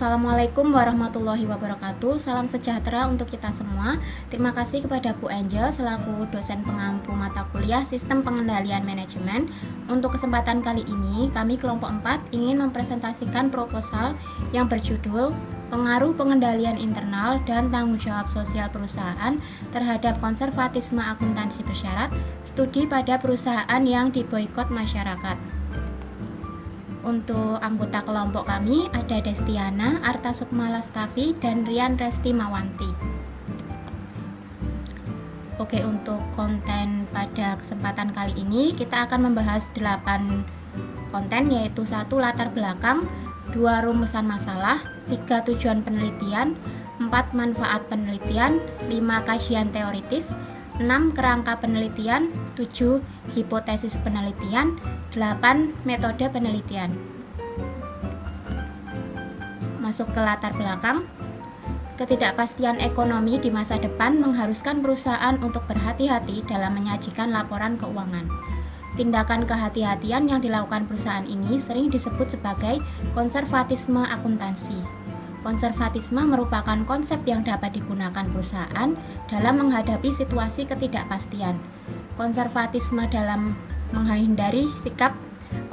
Assalamualaikum warahmatullahi wabarakatuh. Salam sejahtera untuk kita semua. Terima kasih kepada Bu Angel selaku dosen pengampu mata kuliah Sistem Pengendalian Manajemen. Untuk kesempatan kali ini, kami kelompok 4 ingin mempresentasikan proposal yang berjudul Pengaruh Pengendalian Internal dan Tanggung Jawab Sosial Perusahaan terhadap Konservatisme Akuntansi Bersyarat, Studi pada Perusahaan yang Diboikot Masyarakat. Untuk anggota kelompok kami ada Destiana, Arta Sukma Lastafi, dan Rian Resti Mawanti. Oke, untuk konten pada kesempatan kali ini kita akan membahas 8 konten, yaitu 1. Latar belakang, 2. Rumusan masalah, 3. Tujuan penelitian, 4. Manfaat penelitian, 5. Kajian teoritis, 6. Kerangka penelitian, 7. Hipotesis penelitian, 8. Metode penelitian. Masuk ke latar belakang. Ketidakpastian ekonomi di masa depan mengharuskan perusahaan untuk berhati-hati dalam menyajikan laporan keuangan. Tindakan kehati-hatian yang dilakukan perusahaan ini sering disebut sebagai konservatisme akuntansi. Konservatisme merupakan konsep yang dapat digunakan perusahaan dalam menghadapi situasi ketidakpastian. Konservatisme dalam menghindari sikap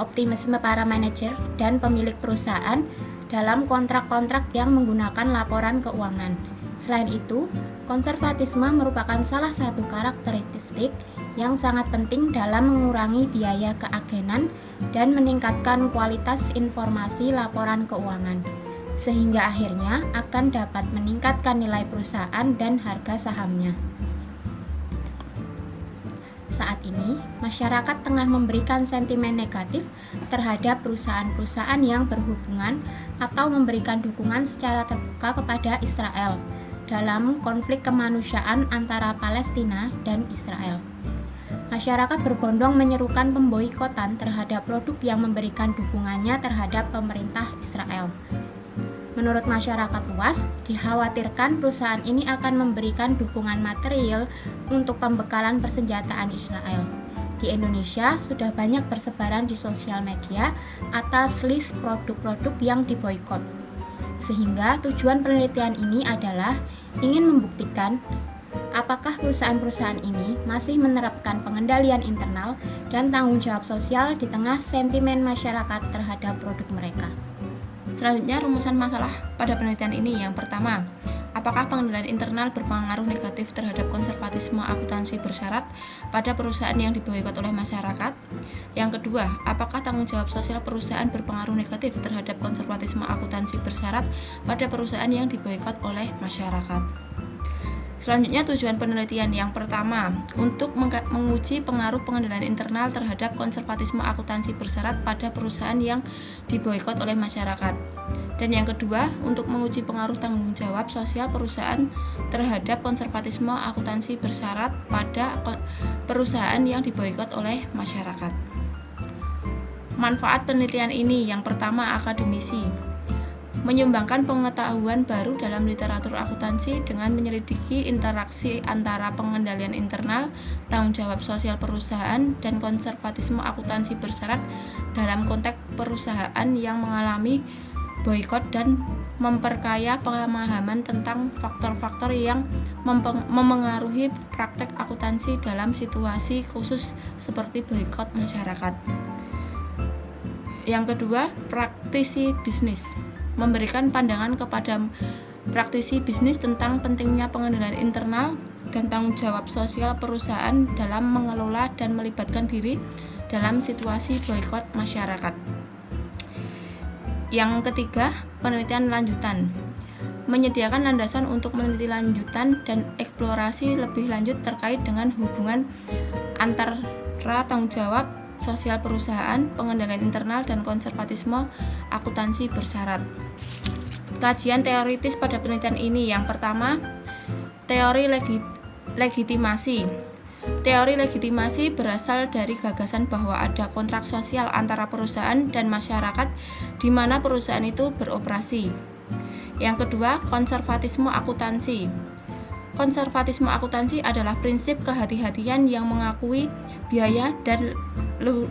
optimisme para manajer dan pemilik perusahaan dalam kontrak-kontrak yang menggunakan laporan keuangan. Selain itu, konservatisme merupakan salah satu karakteristik yang sangat penting dalam mengurangi biaya keagenan dan meningkatkan kualitas informasi laporan keuangan, sehingga akhirnya akan dapat meningkatkan nilai perusahaan dan harga sahamnya. Saat ini, masyarakat tengah memberikan sentimen negatif terhadap perusahaan-perusahaan yang berhubungan atau memberikan dukungan secara terbuka kepada Israel dalam konflik kemanusiaan antara Palestina dan Israel. Masyarakat berbondong menyerukan pemboikotan terhadap produk yang memberikan dukungannya terhadap pemerintah Israel. Menurut masyarakat luas, dikhawatirkan perusahaan ini akan memberikan dukungan material untuk pembekalan persenjataan Israel. Di Indonesia, sudah banyak persebaran di sosial media atas list produk-produk yang diboikot. Sehingga tujuan penelitian ini adalah ingin membuktikan apakah perusahaan-perusahaan ini masih menerapkan pengendalian internal dan tanggung jawab sosial di tengah sentimen masyarakat terhadap produk mereka. Selanjutnya, rumusan masalah pada penelitian ini. Yang pertama, apakah pengendalian internal berpengaruh negatif terhadap konservatisme akuntansi bersyarat pada perusahaan yang diboikot oleh masyarakat? Yang kedua, apakah tanggung jawab sosial perusahaan berpengaruh negatif terhadap konservatisme akuntansi bersyarat pada perusahaan yang diboikot oleh masyarakat? Selanjutnya, tujuan penelitian. Yang pertama, untuk menguji pengaruh pengendalian internal terhadap konservatisme akuntansi bersyarat pada perusahaan yang diboikot oleh masyarakat. Dan yang kedua, untuk menguji pengaruh tanggung jawab sosial perusahaan terhadap konservatisme akuntansi bersyarat pada perusahaan yang diboikot oleh masyarakat. Manfaat penelitian ini. Yang pertama, akademisi. Menyumbangkan pengetahuan baru dalam literatur akuntansi dengan menyelidiki interaksi antara pengendalian internal, tanggung jawab sosial perusahaan, dan konservatisme akuntansi bersyarat dalam konteks perusahaan yang mengalami boikot dan memperkaya pemahaman tentang faktor-faktor yang memengaruhi praktek akuntansi dalam situasi khusus seperti boikot masyarakat. Yang kedua, praktisi bisnis. Memberikan pandangan kepada praktisi bisnis tentang pentingnya pengendalian internal dan tanggung jawab sosial perusahaan dalam mengelola dan melibatkan diri dalam situasi boikot masyarakat. Yang ketiga, penelitian lanjutan. Menyediakan landasan untuk meneliti lanjutan dan eksplorasi lebih lanjut terkait dengan hubungan antara tanggung jawab sosial perusahaan, pengendalian internal, dan konservatisme akuntansi bersyarat. Kajian teoritis pada penelitian ini. Yang pertama, teori legitimasi. Teori legitimasi berasal dari gagasan bahwa ada kontrak sosial antara perusahaan dan masyarakat di mana perusahaan itu beroperasi. Yang kedua, konservatisme akuntansi. Konservatisme akuntansi adalah prinsip kehati-hatian yang mengakui biaya dan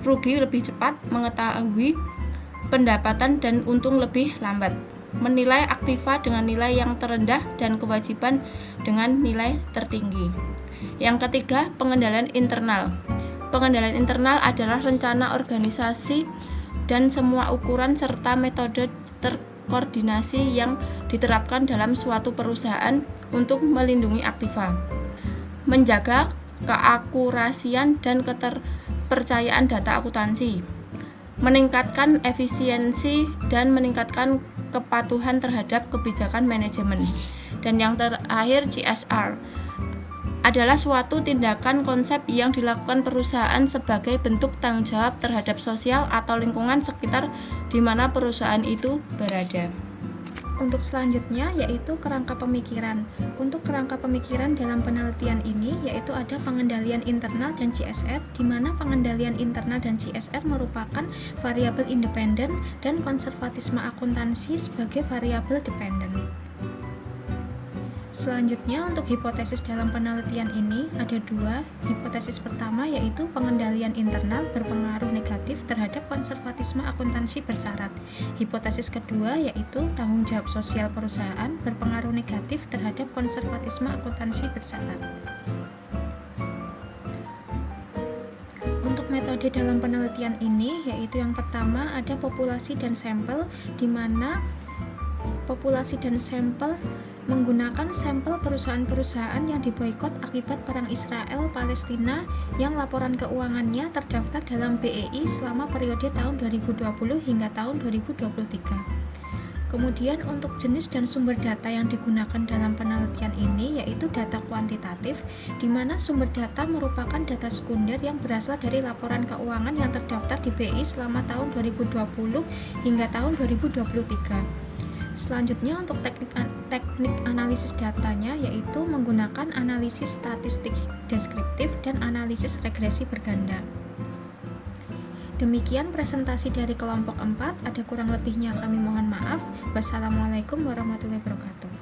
rugi lebih cepat, mengetahui pendapatan dan untung lebih lambat. menilai aktiva dengan nilai yang terendah dan kewajiban dengan nilai tertinggi. Yang ketiga, pengendalian internal. Pengendalian internal adalah rencana organisasi dan semua ukuran serta metode terkoordinasi yang diterapkan dalam suatu perusahaan untuk melindungi aktiva, menjaga keakurasian dan keterpercayaan data akuntansi, meningkatkan efisiensi dan meningkatkan kepatuhan terhadap kebijakan manajemen. Dan yang terakhir, CSR adalah suatu tindakan konsep yang dilakukan perusahaan sebagai bentuk tanggung jawab terhadap sosial atau lingkungan sekitar di mana perusahaan itu berada. Untuk selanjutnya yaitu kerangka pemikiran. Untuk kerangka pemikiran dalam penelitian ini yaitu ada pengendalian internal dan CSR, di mana pengendalian internal dan CSR merupakan variabel independen dan konservatisme akuntansi sebagai variabel dependen. Selanjutnya untuk hipotesis dalam penelitian ini ada dua. Hipotesis pertama yaitu pengendalian internal berpengaruh negatif terhadap konservatisme akuntansi bersyarat. Hipotesis kedua yaitu tanggung jawab sosial perusahaan berpengaruh negatif terhadap konservatisme akuntansi bersyarat. Untuk metode dalam penelitian ini yaitu yang pertama ada populasi dan sampel, di mana populasi dan sampel menggunakan sampel perusahaan-perusahaan yang diboikot akibat perang Israel-Palestina yang laporan keuangannya terdaftar dalam BEI selama periode tahun 2020 hingga tahun 2023. Kemudian untuk jenis dan sumber data yang digunakan dalam penelitian ini yaitu data kuantitatif, di mana sumber data merupakan data sekunder yang berasal dari laporan keuangan yang terdaftar di BEI selama tahun 2020 hingga tahun 2023. Selanjutnya untuk teknik analisis datanya yaitu menggunakan analisis statistik deskriptif dan analisis regresi berganda. Demikian presentasi dari kelompok 4, ada kurang lebihnya kami mohon maaf. Wassalamualaikum warahmatullahi wabarakatuh.